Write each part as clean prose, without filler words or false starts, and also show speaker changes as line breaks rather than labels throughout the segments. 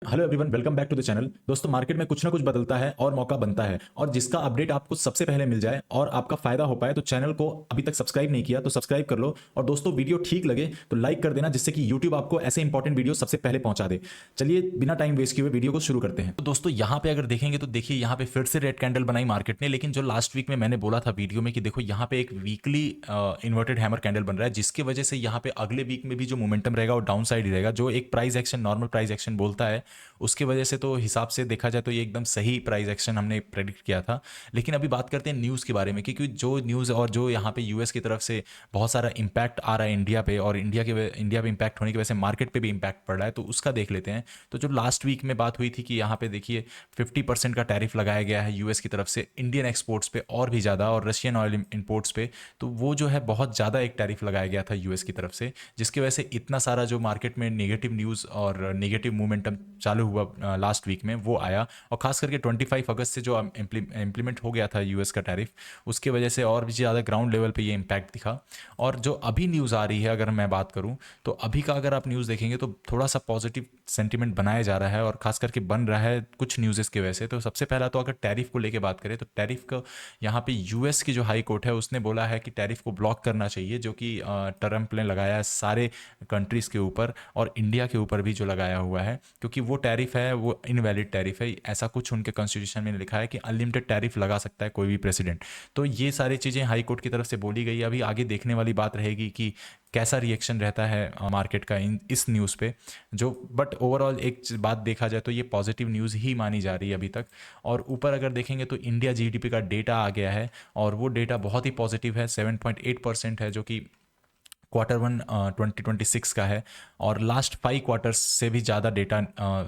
Hello everyone, welcome back to the channel. दोस्तों, market में कुछ ना कुछ बदलता है और मौका बनता है, और जिसका अपडेट आपको सबसे पहले मिल जाए और आपका फायदा हो पाए, तो चैनल को अभी तक सब्सक्राइब नहीं किया तो सब्सक्राइब कर लो। और दोस्तों, वीडियो ठीक लगे तो लाइक कर देना, जिससे कि यूट्यूब आपको ऐसे इंपॉर्टेंट वीडियो सबसे पहले पहुंचा दे। चलिए बिना टाइम वेस्ट किए हुए वीडियो को शुरू करते हैं। तो दोस्तों, यहाँ पे अगर देखेंगे तो देखिए, यहाँ पे फिर से रेड कैंडल बनाई मार्केट ने, लेकिन जो लास्ट वीक में मैंने बोला था वीडियो में कि देखो यहाँ पे एक वीकली इन्वर्टेड हैमर कैंडल बन रहा है, जिसकी वजह से यहाँ पे अगले वीक में भी जो मोमेंटम रहेगा वो डाउन साइड ही रहेगा। जो एक price action, normal price action बोलता है, उसकी वजह से तो हिसाब से देखा जाए तो ये एकदम सही प्राइस एक्शन हमने प्रेडिक्ट किया था। लेकिन अभी बात करते हैं न्यूज़ के बारे में, क्योंकि जो न्यूज़ और जो यहाँ पे यूएस की तरफ से बहुत सारा इम्पैक्ट आ रहा है इंडिया पे, और इंडिया पे इम्पैक्ट होने की वजह से मार्केट पे भी इम्पैक्ट पड़ रहा है, तो उसका देख लेते हैं। तो जो लास्ट वीक में बात हुई थी कि यहाँ पे देखिए 50% का टैरिफ लगाया गया है यूएस की तरफ से इंडियन एक्सपोर्ट्स पे, और भी ज़्यादा, और रशियन ऑयल इंपोर्ट्स पे। तो वो जो है बहुत ज़्यादा एक टैरिफ लगाया गया था यूएस की तरफ से, जिसकी वजह से इतना सारा जो मार्केट में नेगेटिव न्यूज़ और नेगेटिव मोमेंटम चालू हुआ लास्ट वीक में, वो आया। और खास करके 25 अगस्त से जो इम्प्लीमेंट हो गया था यूएस का टैरिफ, उसके वजह से और भी ज़्यादा ग्राउंड लेवल पे ये इम्पैक्ट दिखा। और जो अभी न्यूज़ आ रही है, अगर मैं बात करूं, तो अभी का अगर आप न्यूज़ देखेंगे तो थोड़ा सा पॉजिटिव सेंटीमेंट बनाया जा रहा है, और खास करके बन रहा है कुछ न्यूज़ की वजह से। तो सबसे पहला तो अगर टैरिफ को लेकर बात करें, तो टैरिफ का यहाँ पे यूएस की जो हाई कोर्ट है उसने बोला है कि टैरिफ को ब्लॉक करना चाहिए, जो कि ट्रम्प ने लगाया है सारे कंट्रीज़ के ऊपर, और इंडिया के ऊपर भी जो लगाया हुआ है, क्योंकि वो टैरिफ है वो इनवैलिड टैरिफ है। ऐसा कुछ उनके कॉन्स्टिट्यूशन में लिखा है कि अनलिमिटेड टैरिफ लगा सकता है कोई भी प्रेसिडेंट। तो ये सारी चीज़ें हाई कोर्ट की तरफ से बोली गई। अभी आगे देखने वाली बात रहेगी कि कैसा रिएक्शन रहता है मार्केट का इस न्यूज़ पे। जो बट ओवरऑल एक बात देखा जाए तो ये पॉजिटिव न्यूज़ ही मानी जा रही है अभी तक। और ऊपर अगर देखेंगे तो इंडिया जीडीपी का डेटा आ गया है, और वो डेटा बहुत ही पॉजिटिव है, 7.8% है, जो कि क्वार्टर 1 2026 का है। और लास्ट 5 क्वार्टर्स से भी ज़्यादा डेटा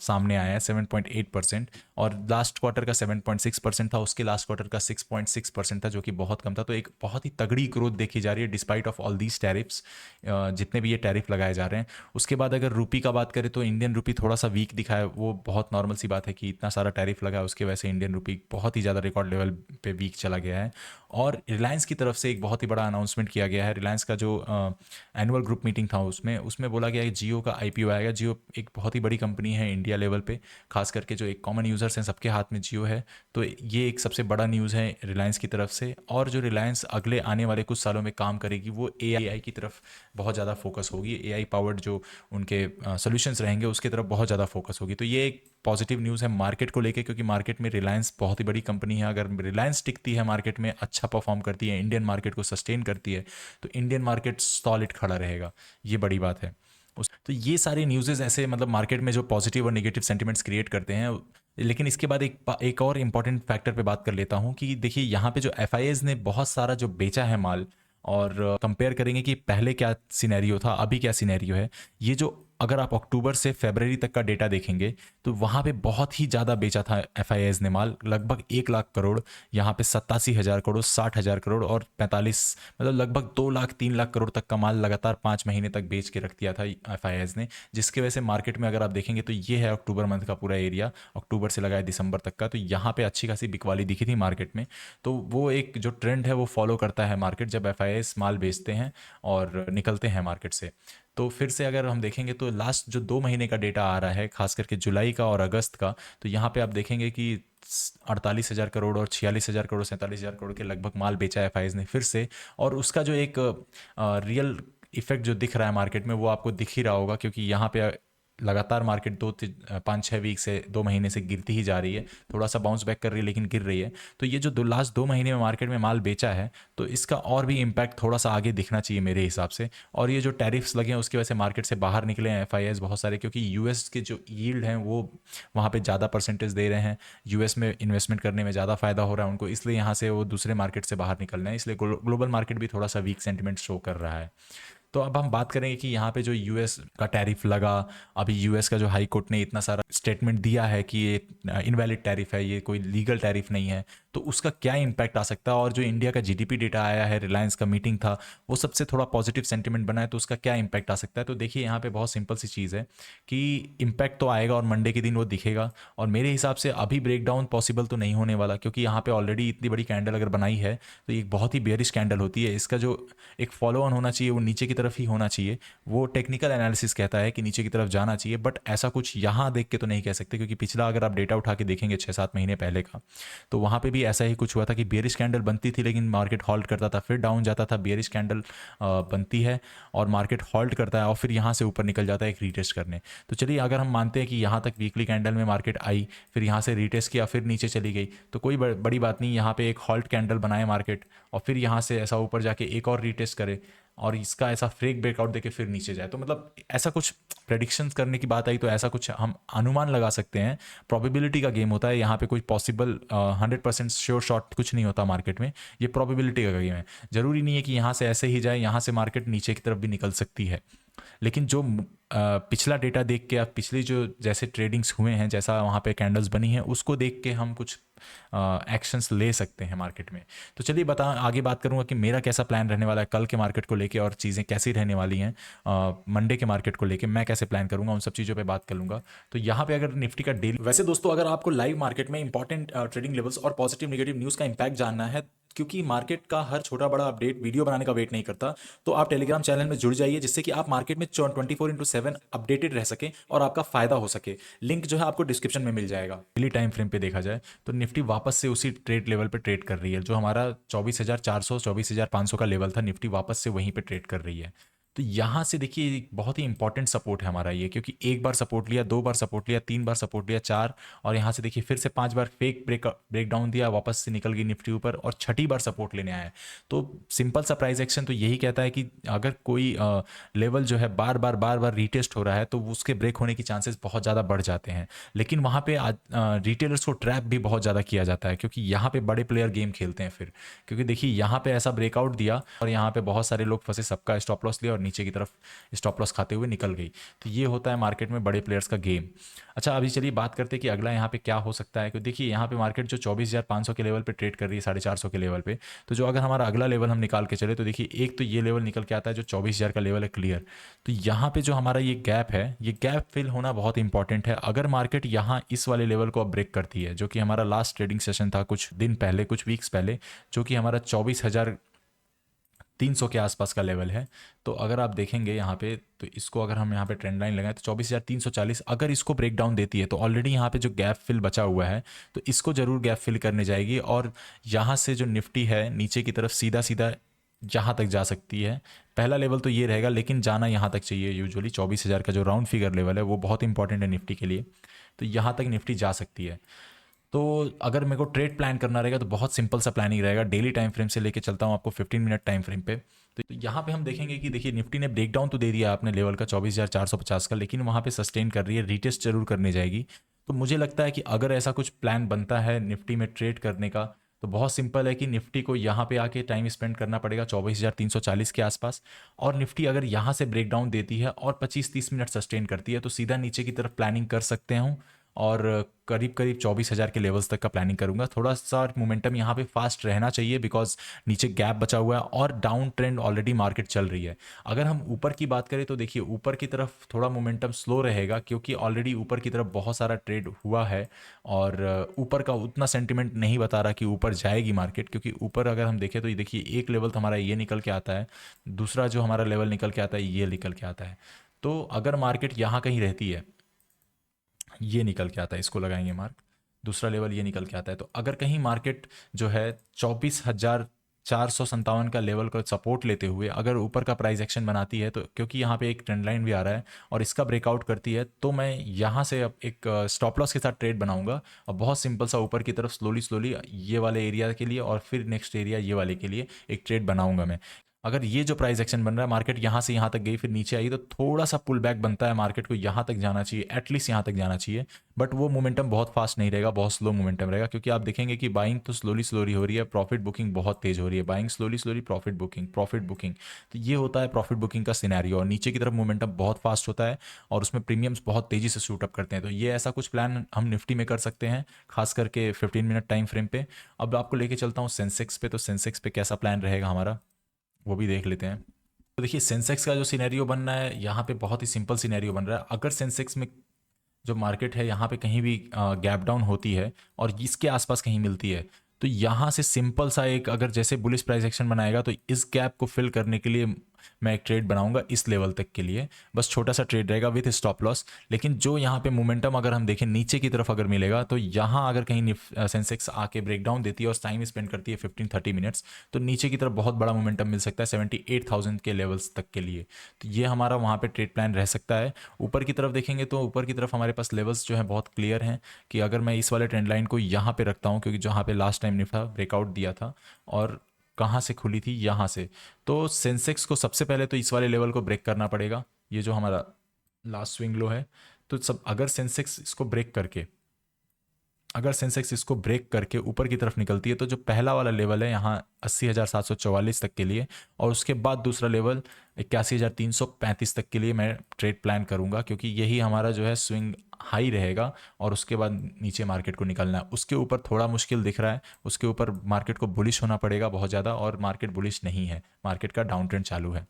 सामने आया है, 7.8%। और लास्ट क्वार्टर का 7.6% था, उसके लास्ट क्वार्टर का 6.6% था, जो कि बहुत कम था। तो एक बहुत ही तगड़ी ग्रोथ देखी जा रही है despite of all these tariffs, जितने भी ये टैरिफ लगाए जा रहे हैं। उसके बाद अगर रुपी का बात करें तो इंडियन रुपी थोड़ा सा वीक दिखा है। वो बहुत नॉर्मल सी बात है कि इतना सारा टैरिफ लगा है, उसके वजह से इंडियन रुपी बहुत ही ज़्यादा रिकॉर्ड लेवल पे वीक चला गया है। और रिलायंस की तरफ से एक बहुत ही बड़ा अनाउंसमेंट किया गया है। रिलायंस का जो एनुअल ग्रुप मीटिंग था, उसमें उसमें बोला गया है कि जियो का आईपीओ आएगा। जियो एक बहुत ही बड़ी कंपनी है इंडिया लेवल पे, खास करके जो एक कॉमन यूजर्स हैं सबके हाथ में जियो है। तो ये एक सबसे बड़ा न्यूज़ है रिलायंस की तरफ से। और जो रिलायंस अगले आने वाले कुछ सालों में काम करेगी, वो एआई की तरफ बहुत ज़्यादा फोकस होगी। एआई पावर्ड जो उनके सोल्यूशंस रहेंगे उसकी तरफ बहुत ज़्यादा फोकस होगी। तो ये एक पॉजिटिव न्यूज़ है मार्केट को लेके, क्योंकि मार्केट में रिलायंस बहुत ही बड़ी कंपनी है। अगर रिलायंस टिकती है मार्केट में, अच्छा परफॉर्म करती है, इंडियन मार्केट को सस्टेन करती है, तो इंडियन मार्केट सॉलिड खड़ा रहेगा। ये बड़ी बात है। तो ये सारे न्यूज़ेस ऐसे मतलब मार्केट में जो पॉजिटिव और नेगेटिव सेंटिमेंट्स क्रिएट करते हैं। लेकिन इसके बाद एक और इम्पॉर्टेंट फैक्टर पे बात कर लेता हूँ कि देखिए यहाँ पे जो एफआईएस ने बहुत सारा जो बेचा है माल, और कंपेयर करेंगे कि पहले क्या सिनेरियो था, अभी क्या सिनेरियो है। ये जो अगर आप अक्टूबर से फरवरी तक का डेटा देखेंगे, तो वहाँ पे बहुत ही ज़्यादा बेचा था एफआईएस ने माल, लगभग 1 लाख करोड़। यहाँ पे 87,000 करोड़, 60,000 करोड़, और 45, मतलब लगभग 2 लाख 3 लाख करोड़ तक का माल लगातार 5 महीने तक बेच के रख दिया था एफआईएस ने। जिसकी वजह से मार्केट में अगर आप देखेंगे तो ये है अक्टूबर मंथ का पूरा एरिया, अक्टूबर से लगाए दिसंबर तक का। तो यहाँ पे अच्छी खासी बिकवाली दिखी थी मार्केट में। तो वो एक जो ट्रेंड है वो फॉलो करता है मार्केट, जब एफआईएस माल बेचते हैं और निकलते हैं मार्केट से। तो फिर से अगर हम देखेंगे तो लास्ट जो 2 महीने का डेटा आ रहा है, खास करके जुलाई का और अगस्त का, तो यहाँ पे आप देखेंगे कि 48,000 करोड़ और 46,000 करोड़, 47,000 करोड़ के लगभग माल बेचा है एफआईएस ने फिर से। और उसका जो एक रियल इफेक्ट जो दिख रहा है मार्केट में, वो आपको दिख ही रहा होगा, क्योंकि यहाँ पे लगातार मार्केट 5-6 वीक से 2 महीने से गिरती ही जा रही है। थोड़ा सा बाउंस बैक कर रही है, लेकिन गिर रही है। तो ये जो लास्ट 2 महीने में मार्केट में माल बेचा है, तो इसका और भी इम्पैक्ट थोड़ा सा आगे दिखना चाहिए मेरे हिसाब से। और ये जो टैरिफ्स लगे हैं उसकी वजह से मार्केट से बाहर निकले हैं एफआईएस बहुत सारे, क्योंकि यूएस के जो यील्ड हैं वो वहाँ पे ज़्यादा परसेंटेज दे रहे हैं। यूएस में इन्वेस्टमेंट करने में ज़्यादा फायदा हो रहा है उनको, इसलिए यहाँ से वो दूसरे मार्केट से बाहर निकलना है। इसलिए ग्लोबल मार्केट भी थोड़ा सा वीक सेंटिमेंट शो कर रहा है। तो अब हम बात करेंगे कि यहाँ पे जो यूएस का टैरिफ लगा, अभी यूएस का जो हाई कोर्ट ने इतना सारा स्टेटमेंट दिया है कि ये इनवैलिड टैरिफ है, ये कोई लीगल टैरिफ नहीं है। तो उसका क्या इम्पैक्ट आ सकता है, और जो इंडिया का जीडीपी डेटा आया है, रिलायंस का मीटिंग था, वो सबसे थोड़ा पॉजिटिव सेंटिमेंट बना है, तो उसका क्या इम्पैक्ट आ सकता है। तो देखिए यहाँ पे बहुत सिंपल सी चीज़ है कि इम्पैक्ट तो आएगा और मंडे के दिन वो दिखेगा, और मेरे हिसाब से अभी ब्रेकडाउन पॉसिबल तो नहीं होने वाला, क्योंकि यहाँ पे ऑलरेडी इतनी बड़ी कैंडल अगर बनाई है तो ये एक बहुत ही बेयरिश कैंडल होती है। इसका जो एक फॉलो ऑन होना चाहिए वो नीचे की तरफ ही होना चाहिए। वो टेक्निकल एनालिसिस कहता है कि नीचे की तरफ जाना चाहिए, बट ऐसा कुछ यहाँ देख के तो नहीं कह सकते, क्योंकि पिछला अगर आप डेटा उठा के देखेंगे 6-7 महीने पहले का, तो वहाँ पे भी ऐसा ही कुछ हुआ था कि बेयरिश कैंडल बनती थी लेकिन मार्केट हॉल्ट करता था, फिर डाउन जाता था, बेयरिश कैंडल बनती है और मार्केट हॉल्ट करता है और फिर यहाँ से ऊपर निकल जाता है एक रीटेस्ट करने। तो चलिए अगर हम मानते हैं कि यहाँ तक वीकली कैंडल में मार्केट आई, फिर यहाँ से रीटेस्ट किया, फिर नीचे चली गई, तो कोई बड़ी बात नहीं, यहाँ पे एक हॉल्ट कैंडल बनाए मार्केट और फिर यहाँ से ऐसा ऊपर जाके एक और रीटेस्ट करे और इसका ऐसा फ्रेक ब्रेकआउट देके फिर नीचे जाए। तो मतलब ऐसा कुछ प्रेडिक्शंस करने की बात आई तो ऐसा कुछ हम अनुमान लगा सकते हैं। प्रोबेबिलिटी का गेम होता है यहाँ पे, कोई पॉसिबल 100% श्योर शॉट कुछ नहीं होता मार्केट में, ये प्रोबेबिलिटी का गेम है। ज़रूरी नहीं है कि यहाँ से ऐसे ही जाए, यहाँ से मार्केट नीचे की तरफ भी निकल सकती है। लेकिन जो पिछला डेटा देख के, आप पिछले जो जैसे ट्रेडिंग्स हुए हैं, जैसा वहाँ पे कैंडल्स बनी हैं, उसको देख के हम कुछ एक्शंस ले सकते हैं मार्केट में। तो चलिए आगे बात करूँगा कि मेरा कैसा प्लान रहने वाला है कल के मार्केट को लेके, और चीज़ें कैसी रहने वाली हैं मंडे के मार्केट को लेके, मैं कैसे प्लान करूँगा, उन सब चीज़ों पे बात कर लूँगा। तो यहाँ पे अगर निफ्टी का डेली, वैसे दोस्तों अगर आपको लाइव मार्केट में इंपॉर्टेंट ट्रेडिंग लेवल्स और पॉजिटिव नेगेटिव न्यूज़ का इंपैक्ट जानना है, क्योंकि मार्केट का हर छोटा बड़ा अपडेट वीडियो बनाने का वेट नहीं करता, तो आप टेलीग्राम चैनल में जुड़ जाइए, जिससे कि आप मार्केट में 24/7 अपडेटेड रह सकें और आपका फायदा हो सके। लिंक जो है आपको डिस्क्रिप्शन में मिल जाएगा। डेली टाइम फ्रेम पे देखा जाए तो निफ्टी वापस से उसी ट्रेड लेवल पे ट्रेड कर रही है, जो हमारा 24,400 24,500 का लेवल था, निफ्टी वापस से वहीं पे ट्रेड कर रही है। तो यहाँ से देखिए एक बहुत ही इंपॉर्टेंट सपोर्ट है हमारा ये, क्योंकि एक बार सपोर्ट लिया, 2 बार सपोर्ट लिया, 3 बार सपोर्ट लिया, 4, और यहाँ से देखिए फिर से 5 बार फेक ब्रेक डाउन दिया, वापस से निकल गई निफ्टी ऊपर और छठी बार सपोर्ट लेने आया है। तो सिंपल सा प्राइस एक्शन तो यही कहता है कि अगर कोई लेवल जो है बार बार रीटेस्ट हो रहा है तो उसके ब्रेक होने की चांसेस बहुत ज़्यादा बढ़ जाते हैं। लेकिन वहाँ पे रिटेलर्स को ट्रैप भी बहुत ज़्यादा किया जाता है, क्योंकि यहाँ पे बड़े प्लेयर गेम खेलते हैं फिर, क्योंकि देखिए यहाँ पे ऐसा ब्रेकआउट दिया और यहाँ पे बहुत सारे लोग फंसे, सबका स्टॉप लॉस लिया और नीचे की तरफ स्टॉप लॉस खाते हुए निकल गई। तो ये होता है मार्केट में बड़े प्लेयर्स का गेम। अच्छा अभी चलिए बात करते हैं कि अगला यहाँ पे क्या हो सकता है। क्योंकि देखिए यहाँ पे मार्केट जो 24,500 के लेवल पे ट्रेड कर रही है, 450 के लेवल पे, तो जो अगर हमारा अगला लेवल हम निकाल के चले तो देखिए एक तो ये लेवल निकल के आता है जो 24,000 का लेवल है क्लियर। तो यहाँ पे जो हमारा ये गैप है, ये गैप फिल होना बहुत इंपॉर्टेंट है। अगर मार्केट यहाँ इस वाले लेवल को अब ब्रेक करती है, जो कि हमारा लास्ट ट्रेडिंग सेशन था कुछ दिन पहले, कुछ वीक्स पहले, जो कि हमारा 24,300 के आसपास का लेवल है, तो अगर आप देखेंगे यहाँ पे, तो इसको अगर हम यहाँ पे ट्रेंड लाइन लगाएं तो 24,340 अगर इसको ब्रेक डाउन देती है तो ऑलरेडी यहाँ पे जो गैप फिल बचा हुआ है तो इसको जरूर गैप फिल करने जाएगी, और यहाँ से जो निफ्टी है नीचे की तरफ सीधा सीधा जहाँ तक जा सकती है। पहला लेवल तो ये रहेगा, लेकिन जाना यहाँ तक चाहिए। यूजुअली 24,000 का जो राउंड फिगर लेवल है वो बहुत इंपॉर्टेंट है निफ्टी के लिए, तो यहाँ तक निफ्टी जा सकती है। तो अगर मेरे को ट्रेड प्लान करना रहेगा तो बहुत सिंपल सा प्लानिंग रहेगा। डेली टाइम फ्रेम से लेके चलता हूँ आपको 15 मिनट टाइम फ्रेम पे। तो यहाँ पे हम देखेंगे कि देखिए निफ्टी ने ब्रेक डाउन तो दे दिया आपने लेवल का 24,450 का, लेकिन वहाँ पे सस्टेन कर रही है, रीटेस्ट जरूर करने जाएगी। तो मुझे लगता है कि अगर ऐसा कुछ प्लान बनता है निफ्टी में ट्रेड करने का, तो बहुत सिंपल है कि निफ्टी को यहाँ पे आके टाइम स्पेंड करना पड़ेगा 24,340 के आसपास, और निफ्टी अगर यहाँ से ब्रेक डाउन देती है और 25-30 मिनट सस्टेन करती है तो सीधा नीचे की तरफ प्लानिंग कर सकते हैं, और करीब करीब 24,000 के लेवल्स तक का प्लानिंग करूंगा। थोड़ा सा मोमेंटम यहाँ पे फास्ट रहना चाहिए, बिकॉज नीचे गैप बचा हुआ है और डाउन ट्रेंड ऑलरेडी मार्केट चल रही है। अगर हम ऊपर की बात करें तो देखिए ऊपर की तरफ थोड़ा मोमेंटम स्लो रहेगा, क्योंकि ऑलरेडी ऊपर की तरफ बहुत सारा ट्रेड हुआ है और ऊपर का उतना सेंटिमेंट नहीं बता रहा कि ऊपर जाएगी मार्केट। क्योंकि ऊपर अगर हम देखें तो ये देखिए एक लेवल तो हमारा ये निकल के आता है, दूसरा जो हमारा लेवल निकल के आता है ये निकल के आता है। तो अगर मार्केट यहाँ कहीं रहती है, ये निकल के आता है, इसको लगाएंगे मार्क, दूसरा लेवल ये निकल के आता है, तो अगर कहीं मार्केट जो है 24,457 का लेवल को सपोर्ट लेते हुए अगर ऊपर का प्राइस एक्शन बनाती है, तो क्योंकि यहाँ पे एक ट्रेंड लाइन भी आ रहा है और इसका ब्रेकआउट करती है, तो मैं यहाँ से अब एक स्टॉप लॉस के साथ ट्रेड बनाऊंगा और बहुत सिंपल सा ऊपर की तरफ स्लोली स्लोली ये वाले एरिया के लिए और फिर नेक्स्ट एरिया ये वाले के लिए एक ट्रेड बनाऊंगा मैं। अगर ये जो प्राइस एक्शन बन रहा है, मार्केट यहाँ से यहाँ तक गई फिर नीचे आई, तो थोड़ा सा पुल बैक बनता है, मार्केट को यहाँ तक जाना चाहिए, एटलीस्ट यहाँ तक जाना चाहिए। बट वो मोमेंटम बहुत फास्ट नहीं रहेगा, बहुत स्लो मोमेंटम रहेगा, क्योंकि आप देखेंगे कि बाइंग तो स्लोली हो रही है, प्रॉफिट बुकिंग बहुत तेज हो रही है, बाइंग स्लोली प्रॉफिट बुकिंग। तो ये होता है प्रॉफिट बुकिंग का सिनेरियो, और नीचे की तरफ मोमेंटम बहुत फास्ट होता है और उसमें प्रीमियम्स बहुत तेजी से शूट अप करते हैं। तो ये ऐसा कुछ प्लान हम निफ्टी में कर सकते हैं, खास करके 15 मिनट टाइम फ्रेम पे। अब आपको लेके चलता हूँ सेंसेक्स पे, तो सेंसेक्स पे कैसा प्लान रहेगा हमारा वो भी देख लेते हैं। तो देखिए सेंसेक्स का जो सिनेरियो बन रहा है यहाँ पे बहुत ही सिंपल सिनेरियो बन रहा है। अगर सेंसेक्स में जो मार्केट है यहाँ पे कहीं भी गैप डाउन होती है और इसके आसपास कहीं मिलती है, तो यहाँ से सिंपल सा एक, अगर जैसे बुलिश प्राइस एक्शन बनाएगा तो इस गैप को फिल करने के लिए मैं एक ट्रेड बनाऊंगा इस लेवल तक के लिए, बस छोटा सा ट्रेड रहेगा विथ स्टॉप लॉस। लेकिन जो यहाँ पे मोमेंटम अगर हम देखें नीचे की तरफ अगर मिलेगा, तो यहाँ अगर कहीं सेंसेक्स आके ब्रेकडाउन देती है और टाइम स्पेंड करती है 15-30 मिनट्स, तो नीचे की तरफ बहुत बड़ा मोमेंटम मिल सकता है 78,000 के लेवल्स तक के लिए। तो ये हमारा वहाँ पे ट्रेड प्लान रह सकता है। ऊपर की तरफ देखेंगे तो ऊपर की तरफ हमारे पास लेवल्स जो है बहुत क्लियर हैं, कि अगर मैं इस वाले ट्रेंड लाइन को यहाँ पे रखता हूँ, क्योंकि जहाँ पे लास्ट टाइम निफ्टा ब्रेकआउट दिया था और कहाँ से खुली थी, यहाँ से, तो सेंसेक्स को सबसे पहले तो इस वाले लेवल को ब्रेक करना पड़ेगा, ये जो हमारा लास्ट स्विंग लो है। तो सब अगर सेंसेक्स इसको ब्रेक करके, अगर सेंसेक्स इसको ब्रेक करके ऊपर की तरफ निकलती है, तो जो पहला वाला लेवल है यहाँ 80,744 तक के लिए, और उसके बाद दूसरा लेवल 81,335 तक के लिए मैं ट्रेड प्लान करूंगा, क्योंकि यही हमारा जो है स्विंग हाई रहेगा। और उसके बाद नीचे मार्केट को निकलना है, उसके ऊपर थोड़ा मुश्किल दिख रहा है, उसके ऊपर मार्केट को बुलिश होना पड़ेगा बहुत ज़्यादा, और मार्केट बुलिश नहीं है, मार्केट का डाउन ट्रेंड चालू है।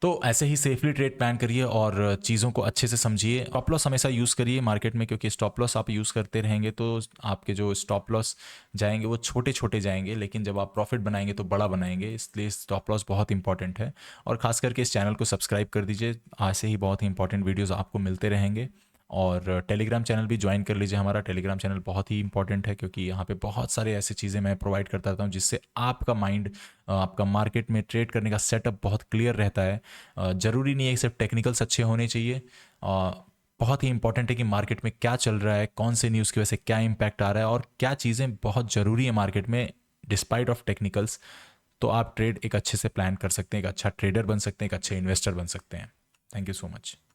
तो ऐसे ही सेफली ट्रेड प्लान करिए और चीज़ों को अच्छे से समझिए। स्टॉप लॉस हमेशा यूज़ करिए मार्केट में, क्योंकि स्टॉप लॉस आप यूज़ करते रहेंगे तो आपके जो स्टॉप लॉस जाएंगे वो छोटे छोटे जाएंगे, लेकिन जब आप प्रॉफिट बनाएंगे तो बड़ा बनाएंगे, इसलिए स्टॉप लॉस बहुत इंपॉर्टेंट है। और खास करके इस चैनल को सब्सक्राइब कर दीजिए, ऐसे ही बहुत ही इंपॉर्टेंट वीडियोज़ आपको मिलते रहेंगे। और टेलीग्राम चैनल भी ज्वाइन कर लीजिए, हमारा टेलीग्राम चैनल बहुत ही इंपॉर्टेंट है, क्योंकि यहाँ पे बहुत सारे ऐसी चीज़ें मैं प्रोवाइड करता रहता हूँ जिससे आपका माइंड, आपका मार्केट में ट्रेड करने का सेटअप बहुत क्लियर रहता है। ज़रूरी नहीं है सिर्फ टेक्निकल्स अच्छे होने चाहिए, बहुत ही इंपॉर्टेंट है कि मार्केट में क्या चल रहा है, कौन से न्यूज़ की वजह से क्या इम्पैक्ट आ रहा है, और क्या चीज़ें बहुत ज़रूरी है मार्केट में डिस्पाइट ऑफ टेक्निकल्स। तो आप ट्रेड एक अच्छे से प्लान कर सकते हैं, एक अच्छा ट्रेडर बन सकते हैं, एक अच्छे इन्वेस्टर बन सकते हैं। Thank you so much.